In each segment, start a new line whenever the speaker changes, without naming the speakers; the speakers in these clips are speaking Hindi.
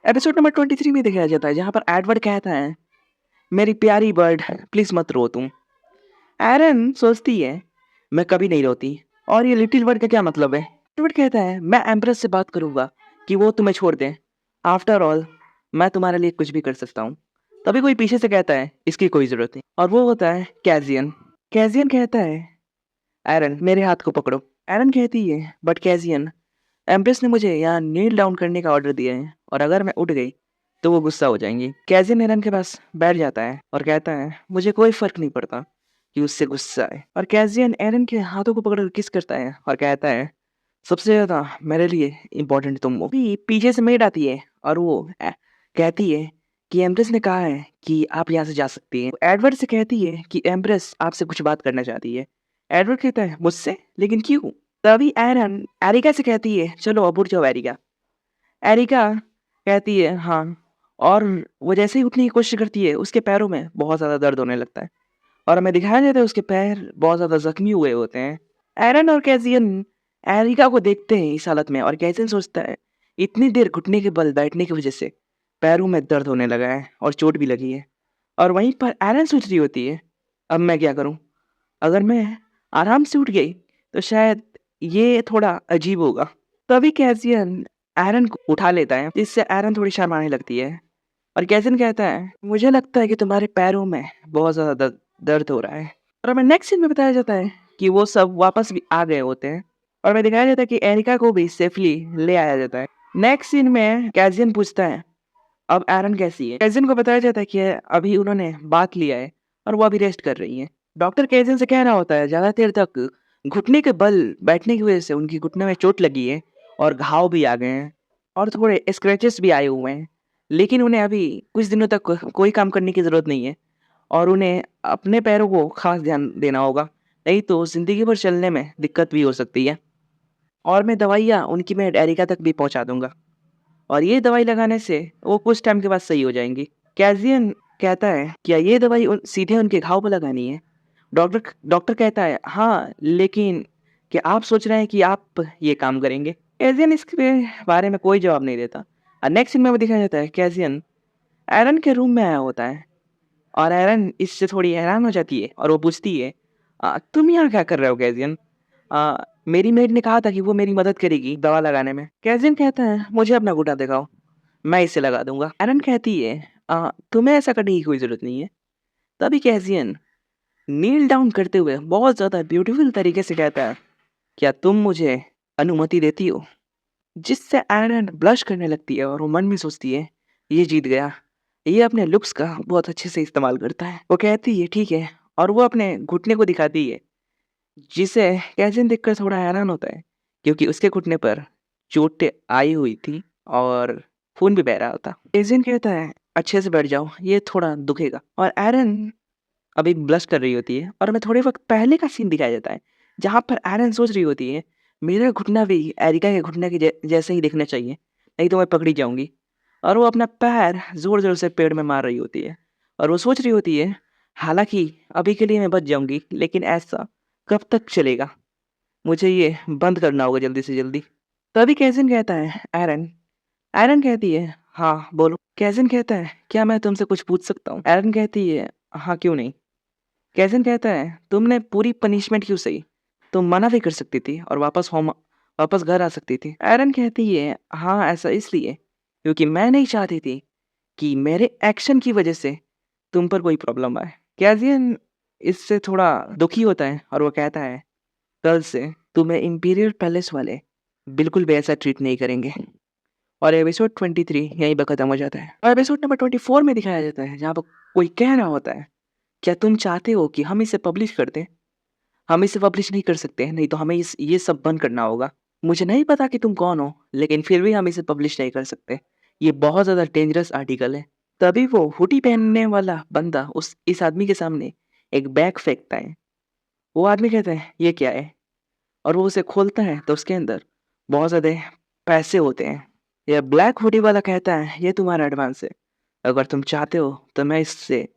एपिसोड नंबर 23 में दिखाया जाता है जहाँ पर एडवर्ड कहता है, मेरी प्यारी बर्ड प्लीज मत रो तुम। एरन सोचती है, मैं कभी नहीं रोती और ये लिटिल वर्ड का क्या मतलब है। एडवर्ड कहता है, मैं एम्प्रेस से बात करूंगा कि वो तुम्हें छोड़ दे। आफ्टर ऑल मैं तुम्हारे लिए कुछ भी कर सकता हूँ। तभी कोई पीछे से कहता है, इसकी कोई जरूरत नहीं, और वो होता है कैजियन। कैजियन कहता है, एरन मेरे हाथ को पकड़ो। एरन कहती है, बट कैजियन, एम्प्रेस ने मुझे यहाँ नील डाउन करने का ऑर्डर दिया है और अगर मैं उठ गई तो वो गुस्सा हो जाएंगी। कैजियन एरन के पास बैठ जाता है और कहता है, मुझे कोई फर्क नहीं पड़ता कि उससे गुस्सा है। और कैजियन एरन के हाथों को पकड़कर किस करता है और कहता है, सबसे ज्यादा मेरे लिए इम्पोर्टेंट तुम हो। भी पीछे से मेड आती है और वो कहती है कि एम्प्रेस ने कहा है कि आप यहाँ से जा सकती हैं। एडवर्ड से कहती है कि एम्प्रेस आपसे कुछ बात करना चाहती है। एडवर्ड कहता है, मुझसे? लेकिन क्यों? तभी एरन एरिका से कहती है, चलो अब उठ जाओ एरिका। एरिका कहती है, हाँ। और वो जैसे ही उठने की कोशिश करती है उसके पैरों में बहुत ज़्यादा दर्द होने लगता है और हमें दिखाया जाता है उसके पैर बहुत ज़्यादा जख्मी हुए होते हैं। एरन और कैजियन एरिका को देखते हैं इस हालत में और कैजियन सोचता है, इतनी देर घुटने के बल बैठने की वजह से पैरों में दर्द होने लगा है और चोट भी लगी है। और वहीं पर एरन सोच रही होती है, अब मैं क्या करूं? अगर मैं आराम से उठ गई तो शायद ये थोड़ा अजीब होगा। तभी कैसियन एरन को उठा लेता है जिससे एरन थोड़ी शर्माने लगती है और कैसियन कहता है, मुझे लगता है कि तुम्हारे पैरों में बहुत ज़्यादा दर्द हो रहा है। और हमें नेक्स्ट सीन में बताया जाता है कि वो सब वापस भी आ गए होते हैं और हमें दिखाया जाता है कि एरिका को भी सेफली ले आया जाता है। नेक्स्ट सीन में कैसियन पूछता है, अब एरन कैसी है? कैसियन को बताया जाता है कि अभी उन्होंने बात लिया है और वो अभी रेस्ट कर रही है। डॉक्टर कैसियन से कह रहा होता है, ज्यादा देर तक घुटने के बल बैठने की वजह से उनकी घुटने में चोट लगी है और घाव भी आ गए हैं और थोड़े स्क्रैचेस भी आए हुए हैं, लेकिन उन्हें अभी कुछ दिनों तक कोई काम करने की जरूरत नहीं है और उन्हें अपने पैरों को खास ध्यान देना होगा, नहीं तो जिंदगी भर चलने में दिक्कत भी हो सकती है। और मैं दवाइयाँ उनकी मैं एरिका तक भी पहुंचा दूंगा और ये दवाई लगाने से वो कुछ टाइम के बाद सही हो जाएंगी। कैजियन कहता है, क्या ये दवाई सीधे उनके घाव पर लगानी है? डॉक्टर डॉक्टर कहता है, हाँ, लेकिन क्या आप सोच रहे हैं कि आप ये काम करेंगे? कैजियन इसके बारे में कोई जवाब नहीं देता। नेक्स्ट सीन में वो दिखाया जाता है, कैजियन एरन के रूम में आया होता है और एरन इससे थोड़ी हैरान हो जाती है और वो पूछती है, तुम यहाँ क्या कर रहे हो कैजियन? मेरी मेड ने कहा था कि वो मेरी मदद करेगी दवा लगाने में। कैजियन कहता है, मुझे अपना घुटा दिखाओ, मैं इसे लगा दूंगा। एरन कहती है, तुम्हें ऐसा करने की कोई जरूरत नहीं है। तभी कैजियन नील डाउन करते हुए बहुत ज्यादा ब्यूटीफुल तरीके से कहता है, क्या तुम मुझे अनुमति देती हो? जिससे एरन ब्लश करने लगती है और वो मन में सोचती है, ये जीत गया, ये अपने लुक्स का बहुत अच्छे से इस्तेमाल करता है। वो कहती है, ठीक है, और वो अपने घुटने को दिखाती है, जिसे कैजियन देखकर थोड़ा हैरान होता है क्योंकि उसके घुटने पर चोटें आई हुई थी और खून भी बह रहा था। कैजियन कहता है, अच्छे से बैठ जाओ, ये थोड़ा दुखेगा। और एरन अभी ब्लश कर रही होती है और हमें थोड़े वक्त पहले का सीन दिखाया जाता है जहाँ पर एरन सोच रही होती है, मेरा घुटना भी एरिका के घुटने के जैसे ही दिखना चाहिए, नहीं तो मैं पकड़ी जाऊंगी। और वो अपना पैर जोर जोर से पेड़ में मार रही होती है और वो सोच रही होती है, हालांकि अभी के लिए मैं बच जाऊंगी, लेकिन ऐसा कब तक चलेगा? मुझे ये बंद करना होगा जल्दी से जल्दी। तभी कैसिन कहता है, एरन। एरन कहती है, हाँ बोलो। कैसिन कहता है, क्या मैं तुमसे कुछ पूछ सकता हूँ? एरन कहती है, हाँ क्यों नहीं। कैसिन कहता है, तुमने पूरी पनिशमेंट क्यों सही? तुम मना भी कर सकती थी और वापस घर आ सकती थी। एरन कहती है, हाँ ऐसा इसलिए क्योंकि मैं नहीं चाहती थी कि मेरे एक्शन की वजह से तुम पर कोई प्रॉब्लम आए। कैजियन इससे थोड़ा दुखी होता है और वो कहता है, कल से तुम्हें इंपीरियल पैलेस वाले बिल्कुल भी ऐसा ट्रीट नहीं करेंगे। और एपिसोड 23 यहीं पर खत्म हो जाता है और एपिसोड नंबर 24 में दिखाया जाता है जहाँ पर कोई कह रहा होता है, क्या तुम चाहते हो कि हम इसे पब्लिश कर दें? हम इसे पब्लिश नहीं कर सकते, नहीं तो हमें ये सब बंद करना होगा। मुझे नहीं पता कि तुम कौन हो, लेकिन फिर भी हम इसे पब्लिश नहीं कर सकते। ये बहुत ज़्यादा डेंजरस आर्टिकल है। तभी वो हुडी पहनने वाला बंदा इस आदमी के सामने एक बैग फेंकता है। वो आदमी कहता है, ये क्या है? और वो उसे खोलता है तो उसके अंदर बहुत ज़्यादा पैसे होते हैं। यह ब्लैक हुडी वाला कहता है, ये तुम्हारा एडवांस है, अगर तुम चाहते हो तो मैं इससे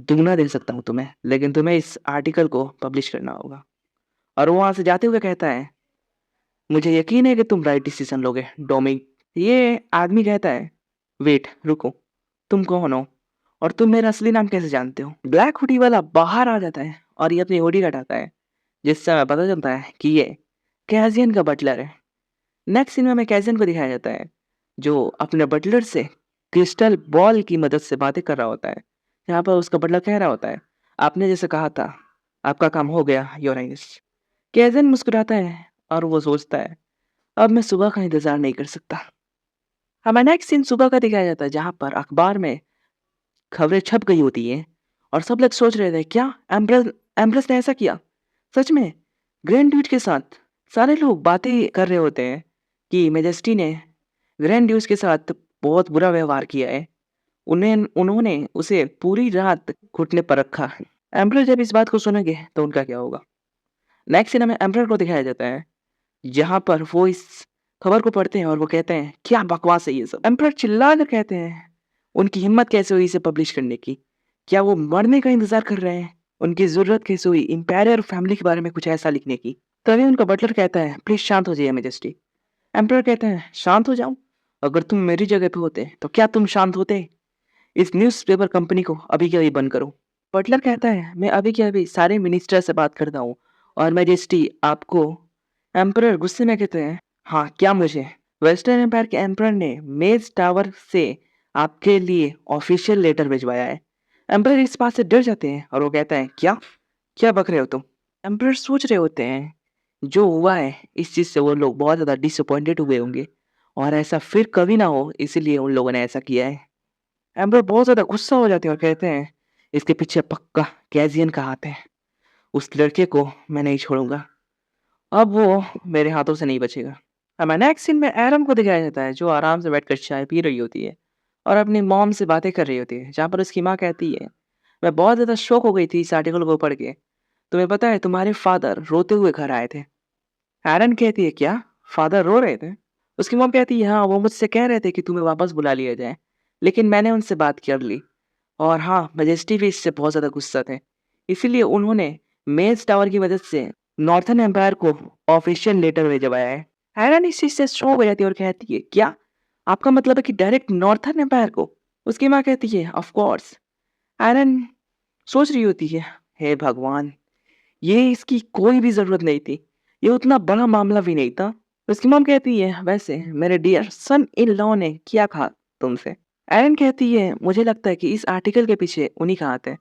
दुगना दे सकता हूँ तुम्हें, लेकिन तुम्हें इस आर्टिकल को पब्लिश करना होगा। और वो वहां से जाते हुए कहता है, मुझे यकीन है कि तुम राइट डिसीजन लोगे डोमिनिक। ये आदमी कहता है, वेट रुको, तुम कौन हो और तुम मेरा असली नाम कैसे जानते हो? ब्लैक हुडी वाला बाहर आ जाता है और ये अपनी हुडी हटाता है, जिससे हमें पता चलता है कि ये कैजियन का बटलर है। नेक्स्ट सीन में हमें कैजियन को दिखाया जाता है जो अपने बटलर से क्रिस्टल बॉल की मदद से बातें कर रहा होता है। यहाँ पर उसका बटलर कह रहा होता है, आपने जैसे कहा था, आपका काम हो गया योर हाइनेस। कैजियन मुस्कुराता है और वो सोचता है, अब मैं सुबह का इंतजार नहीं कर सकता। हमें नेक्स्ट सीन सुबह का दिखाया जाता है जहाँ पर अखबार में खबरें छप गई होती हैं और सब लोग सोच रहे थे क्या एम्ब्रस एम्ब्रस ने ऐसा किया? सच में ग्रैंड ड्यूज के साथ सारे लोग बातें कर रहे होते हैं कि मेजेस्टी ने ग्रैंड ड्यूज के साथ बहुत बुरा व्यवहार किया है। उन्होंने उसे पूरी रात घुटने पर रखा। एम्ब्रस जब इस बात को सुनेंगे तो उनका क्या होगा? नेक्स्ट सीन में एम्ब्रस को दिखाया जाता है जहाँ पर वो इस खबर को पढ़ते हैं और वो कहते हैं क्या बकवास है ये सब। एम्परर चिल्ला कर कहते हैं उनकी हिम्मत कैसे हुई इसे पब्लिश करने की? क्या वो मरने का इंतजार कर रहे हैं? उनकी जरूरत कैसे हुई इंपैरियर फैमिली के बारे में कुछ ऐसा लिखने की? तभी उनका बटलर कहता है प्लीज शांत हो जाइए मेजेस्टी। एम्परर कहते हैं शांत हो जाऊं? अगर तुम मेरी जगह पे होते तो क्या तुम शांत होते? इस न्यूज़पेपर कंपनी को अभी के अभी बंद करो। बटलर कहता है मैं अभी के अभी सारे मिनिस्टर से बात करता हूँ और मैजेस्टी आपको। एम्परर गुस्से में कहते हैं हाँ क्या मुझे वेस्टर्न एम्पायर के एम्परर ने मेज टावर से आपके लिए ऑफिशियल लेटर भिजवाया है। एम्परर इस बात से डर जाते हैं और वो कहता है क्या क्या बक रहे हो तुम? एम्परर सोच रहे होते हैं जो हुआ है इस चीज से वो लोग बहुत ज्यादा डिसअपॉइंटेड हुए होंगे और ऐसा फिर कभी ना हो इसीलिए उन लोगों ने ऐसा किया है। एम्परर बहुत ज्यादा गुस्सा हो जाते हैं और कहते हैं इसके पीछे पक्का कैजियन का हाथ है। उस लड़के को मैं नहीं छोड़ूंगा, अब वो मेरे हाथों से नहीं बचेगा। हमें नेक्स्ट सीन में एरम को दिखाया जाता है जो आराम से बैठकर चाय पी रही होती है और अपनी मॉम से बातें कर रही होती है जहाँ पर उसकी माँ कहती है मैं बहुत ज़्यादा शौक हो गई थी इस आर्टिकल को पढ़ के। तुम्हें पता है तुम्हारे फादर रोते हुए घर आए थे। एरन कहती है क्या फादर रो रहे थे? उसकी मॉम कहती है हाँ वो मुझसे कह रहे थे कि तुम्हें वापस बुला लिया जाए, लेकिन मैंने उनसे बात कर ली और हाँ मेजेस्टी भी इससे बहुत ज़्यादा गुस्सा थे, इसीलिए उन्होंने मेज टावर की मदद से नॉर्थन एम्पायर को ऑफिशियल लेटर भेजवाया है। हैरान इस चीज से शॉक हो जाती है और कहती है क्या आपका मतलब है कि डायरेक्ट नॉर्थन एम्पायर को? उसकी माँ कहती है ऑफ कोर्स। हैरान सोच रही होती है हे भगवान, ये इसकी कोई भी जरूरत नहीं थी, ये उतना बड़ा मामला भी नहीं था। उसकी मॉम कहती है वैसे मेरे डियर सन इन लॉ ने क्या कहा तुमसे? एरन कहती है मुझे लगता है कि इस आर्टिकल के पीछे उन्हीं का हाथ है।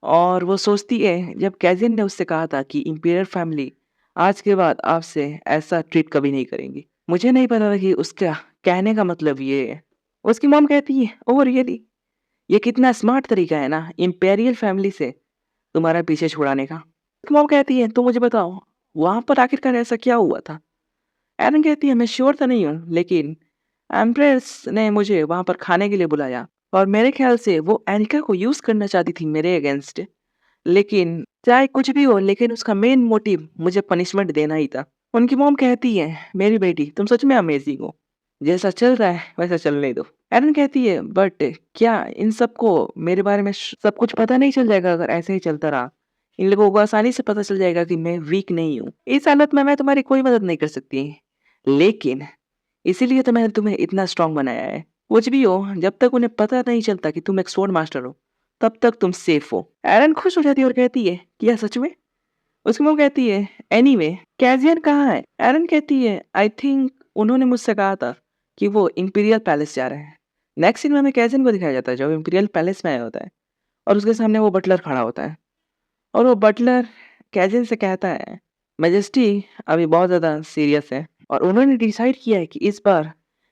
और वो सोचती है जब कैजियन ने उससे कहा था कि इंपीरियल फैमिली आज के बाद आपसे ऐसा ट्रीट कभी नहीं करेंगी, मुझे नहीं पता था कि उसका कहने का मतलब ये है। उसकी मॉम कहती है ओह रियली, ये कितना स्मार्ट तरीका है ना इंपेरियल फैमिली से तुम्हारा पीछे छुड़ाने का। उसकी मॉम कहती है तो मुझे बताओ वहां पर आखिरकार ऐसा क्या हुआ था? एरन कहती है मैं श्योर तो नहीं हूँ, लेकिन एम्प्रेस ने मुझे वहां पर खाने के लिए बुलाया और मेरे ख्याल से वो एनिका को यूज करना चाहती थी मेरे अगेंस्ट। लेकिन चाहे कुछ भी हो लेकिन उसका मेन मोटिव मुझे पनिशमेंट देना ही था। उनकी मॉम कहती है मेरी बेटी तुम सच में अमेजिंग हो, जैसा चल रहा है वैसा चलने दो। एरन कहती है बट क्या इन सबको मेरे बारे में सब कुछ पता नहीं चल जाएगा? अगर ऐसे ही चलता रहा इन लोगों को आसानी से पता चल जाएगा कि मैं वीक नहीं हूँ। इस हालत में मैं तुम्हारी कोई मदद नहीं कर सकती, लेकिन इसीलिए तो मैंने तुम्हें इतना स्ट्रांग बनाया है। कुछ भी हो जब तक उन्हें पता नहीं चलता कि तुम एक स्वॉर्ड मास्टर हो तब तक तुम सेफ हो। एरन खुश हो जाती है और कहती है क्या सच में? उसकी मॉम कहती है एनीवे कैजियन कहाँ है? एरन कहती है आई थिंक उन्होंने मुझसे कहा था कि वो इंपीरियल पैलेस जा रहे हैं। नेक्स्ट सीन में हमें कैजियन को दिखाया जाता है जब इंपीरियल पैलेस में आया होता है और उसके सामने वो बटलर खड़ा होता है और वो बटलर कैजियन से कहता है मैजेस्टी अभी बहुत ज़्यादा सीरियस है और उन्होंने डिसाइड किया है कि इस बार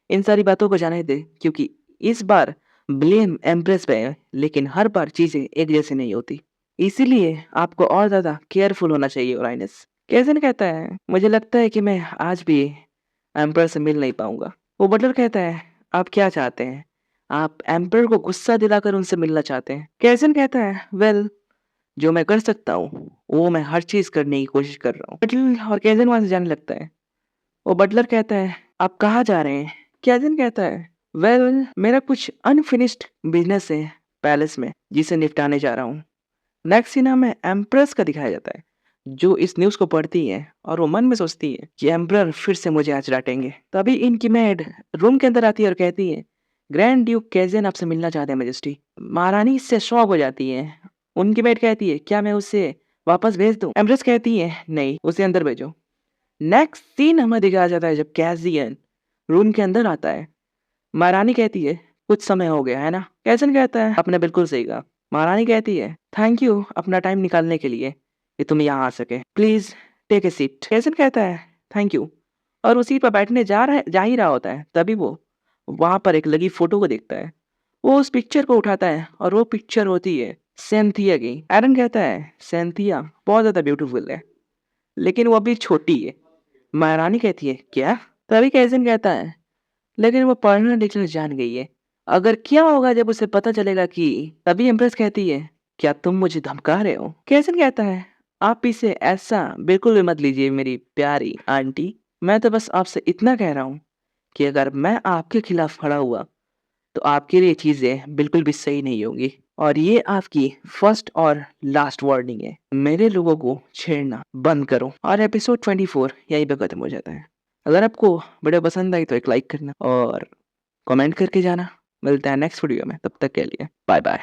इन सारी बातों को जाने दे, क्योंकि इस बार ब्लेम एम्प्रेस पे है लेकिन हर बार चीजें एक जैसी नहीं होती, इसीलिए आपको और ज्यादा केयरफुल होना चाहिए ओराइनस। कैजन कहता है मुझे लगता है कि मैं आज भी एम्पर से मिल नहीं पाऊंगा। वो बटलर कहता है आप क्या चाहते हैं? आप एम्पर को गुस्सा दिलाकर उनसे मिलना चाहते हैं? कैजन कहता है वेल जो मैं कर सकता हूँ वो मैं हर चीज करने की कोशिश कर रहा हूँ। बटलर और कैजन वहां से जाने लगता है। वो बटलर कहता है आप कहाँ जा रहे हैं? कैजन कहता है वेल मेरा कुछ अनफिनिश्ड बिजनेस है पैलेस में जिसे निपटाने जा रहा हूँ। नेक्स्ट सीन हमें एम्प्रेस का दिखाया जाता है जो इस न्यूज को पढ़ती है और वो मन में सोचती है कि एम्प्रर फिर से मुझे आज डांटेंगे। तभी इनकी मेड रूम के अंदर आती है और कहती है ग्रैंड ड्यूक कैज़न आपसे मिलना चाहते हैं मैजेस्टी। महारानी इससे शॉक हो जाती है। उनकी मेट कहती है, क्या मैं उसे वापस भेज दूं? एम्प्रेस कहती है, नहीं, उसे अंदर भेजो। नेक्स्ट सीन हमें दिखाया जाता है जब कैज़ियन रूम के अंदर आता है। महारानी कहती है, कुछ समय हो गया है ना? कैज़न कहता है, आपने बिल्कुल सही कहा। महारानी कहती है, थैंक यू अपना टाइम निकालने के लिए कि तुम यहाँ आ सके। Please take a seat. कैज़न कहता है, थैंक यू, और वो सीट पर बैठने जा ही रहा होता है, तभी वो वहां पर एक लगी फोटो को देखता है। वो उस पिक्चर को उठाता है और वो पिक्चर होती है सेंथिया की। एरन कहता है, सेंथिया बहुत ज्यादा ब्यूटीफुल है, लेकिन वो अभी छोटी है। महारानी कहती है, क्या? तभी कैज़न कहता है, लेकिन वो पढ़ना लिखना जान गई है। अगर क्या होगा जब उसे पता चलेगा कि। तभी एम्प्रेस कहती है, क्या तुम मुझे धमका रहे हो? कैसन कहता है, आप इसे ऐसा बिल्कुल भी मत लीजिए मेरी प्यारी आंटी। मैं तो बस आपसे इतना कह रहा हूँ कि अगर मैं आपके खिलाफ खड़ा हुआ तो आपके लिए चीजें बिल्कुल भी सही नहीं होंगी। और ये आपकी फर्स्ट और लास्ट वार्निंग है। मेरे लोगों को छेड़ना बंद करो। और एपिसोड 24 यहीं पे खत्म हो जाता है। अगर आपको वीडियो पसंद आई तो एक लाइक करना और कमेंट करके जाना। मिलते हैं नेक्स्ट वीडियो में, तब तक के लिए बाय बाय।